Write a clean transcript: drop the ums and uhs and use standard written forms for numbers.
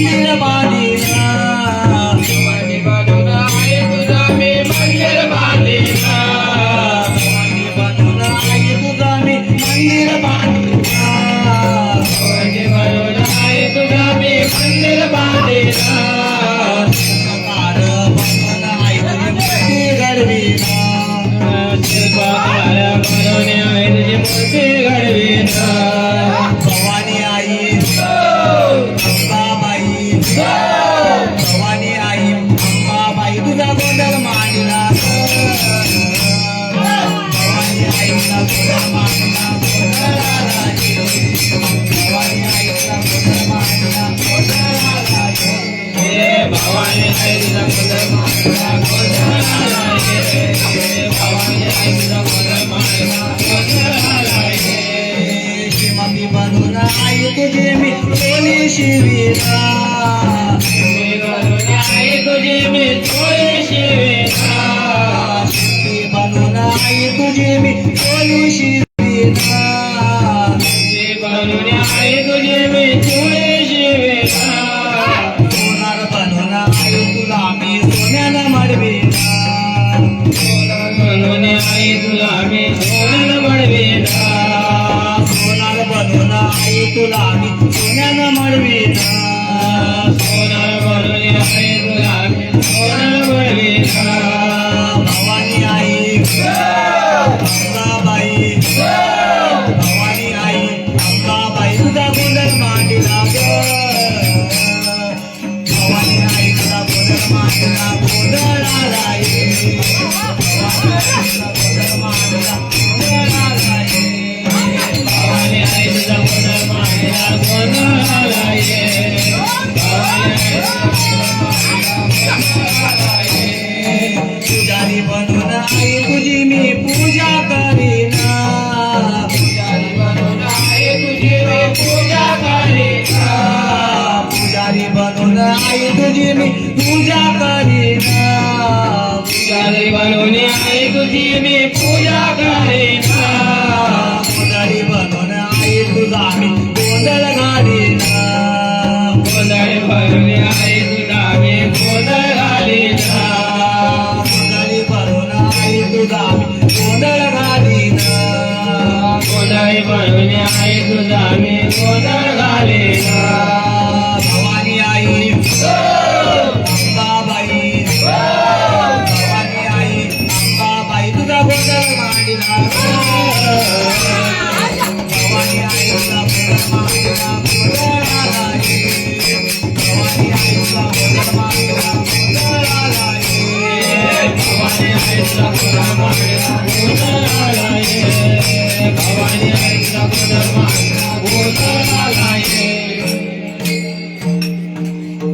मंदिर बांधीना भवानी बनून आई तुझा मी मंदिर बांधीना भवानी बनून आई तुझा मी मंदिर बांधीना भवानी बनून आई तुझा मी मंदिर बांधीना कार बनून आई तुझी मूर्ती घडवीना शिल्पकार बनून आई तुझी मूर्ती घडवीना भवानी आई अंबाबाई भवानी आई अंबाबाई तुझा गोंधळ मांडला भवानी आई तुझा गोंधळ मांडला भवानी आई तुझा गोंधळ मांडला भवानी आई तुझा गोंधळ मांडला भवानी आई तुझा गोंधळ मांडला श्रीमती बनून आई तुझी मी चोली शिवीना आई तुझी मी चोली शिवीना श्री बनून आई तुझी मी चोली शिवीना बनून आई तुझी मी चोली शिवीना सोनार बनून आई तुला मी सोन्यानं मडवीना बनून आई तुला मी सोन्यानं मडवीना सोनार बनून आई तुला मी सोन्यानं मडवीना सोनार बनून आई तुला मी सोन्यानं मडवीना भवानी आई अंबाबाई भवानी आई अंबाबाई तुझा गोंधळ मांडला भवानी आई तुझा गोंधळ मांडला गोंधळाला भवानी आई तुझा गोंधळ मांडला गोंधळाला भवानी आई तुझा गोंधळ मांडला गोंधळाला पुजारी बनून आई तुझी मी पूजा करीना पुजारी बनून आई तुझी मी पूजा करीना पुजारी बनून आई तुझी मी पूजा करीना पुजारी बनून आई तुझी मी पूजा करीना पुजारी बनून आई तुझा मी गोंधळ घालीना गोंधळ बनून आई तुझा मी गोंधळ घालीना गोंधळी बनून आई तुझा मी गोंधळ घालीना गोंधळी बनून आई तुझा मी गोंधळ घालीना भवानी आई अंबाबाई भवानी आई अंबाबाई तुझा गोंधळ मांडला भवानी आई तुझा गोंधळ मांडला गोंधळाला भवानी आई तुझा गोंधळ मांडला गोंधळाला भवानी आई तुझा गोंधळ मांडला गोंधळाला भवानी आई तुझा